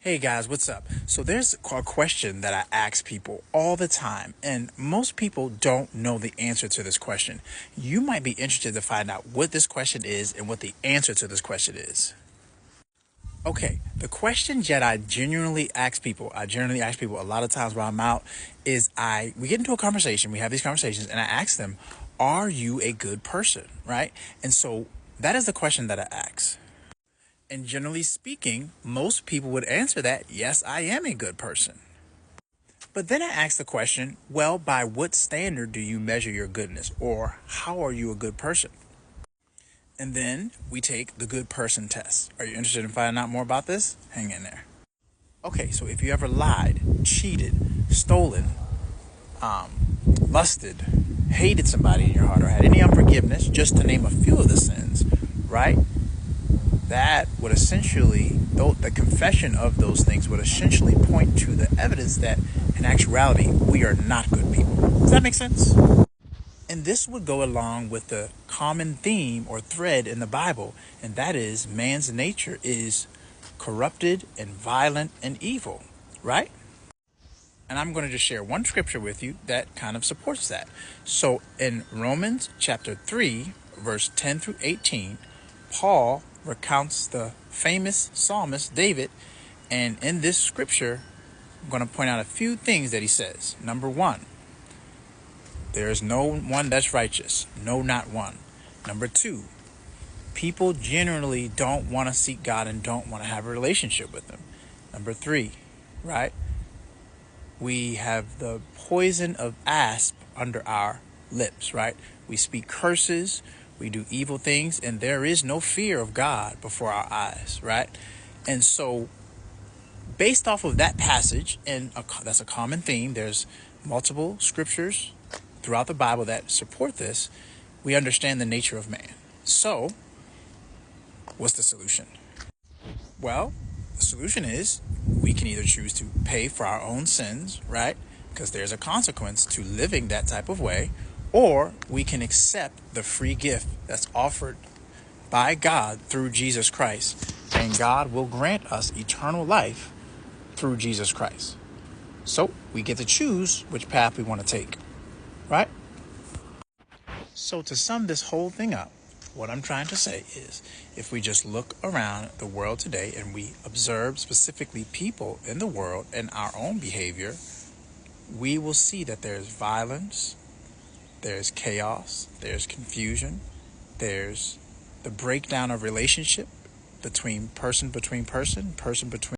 Hey guys, what's up? So there's a question that I ask people all the time, and most people don't know the answer to this question. You might be interested to find out what this question is and what the answer to this question is. Okay, the question that I generally ask people a lot of times while I'm out is we get into a conversation, we have these conversations, and I ask them, are you a good person? Right? And so that is the question that I ask. And generally speaking, most people would answer that, yes, I am a good person. But then I ask the question, well, by what standard do you measure your goodness? Or how are you a good person? And then we take the good person test. Are you interested in finding out more about this? Hang in there. Okay, so if you ever lied, cheated, stolen, lusted, hated somebody in your heart, or had any unforgiveness, just to name a few of the sins, right? That would essentially, the confession of those things would essentially point to the evidence that in actuality, we are not good people. Does that make sense? And this would go along with the common theme or thread in the Bible, and that is man's nature is corrupted and violent and evil, right? And I'm going to just share one scripture with you that kind of supports that. So in Romans chapter 3, verse 10 through 18, Paul recounts the famous psalmist David. And in this scripture, I'm going to point out a few things that he says. Number one, there is no one that's righteous. No, not one. Number two, people generally don't want to seek God and don't want to have a relationship with him. Number three, right? We have the poison of asp under our lips, right? We speak curses, we do evil things, and there is no fear of God before our eyes, right? And so, based off of that passage, and that's a common theme, there's multiple scriptures throughout the Bible that support this, we understand the nature of man. So, what's the solution? Well, the solution is we can either choose to pay for our own sins, right? Because there's a consequence to living that type of way, or we can accept the free gift that's offered by God through Jesus Christ, and God will grant us eternal life through Jesus Christ. So we get to choose which path we want to take, right? So to sum this whole thing up, what I'm trying to say is if we just look around the world today and we observe specifically people in the world and our own behavior, we will see that there's violence, there's chaos, there's confusion, there's the breakdown of relationship between person, person between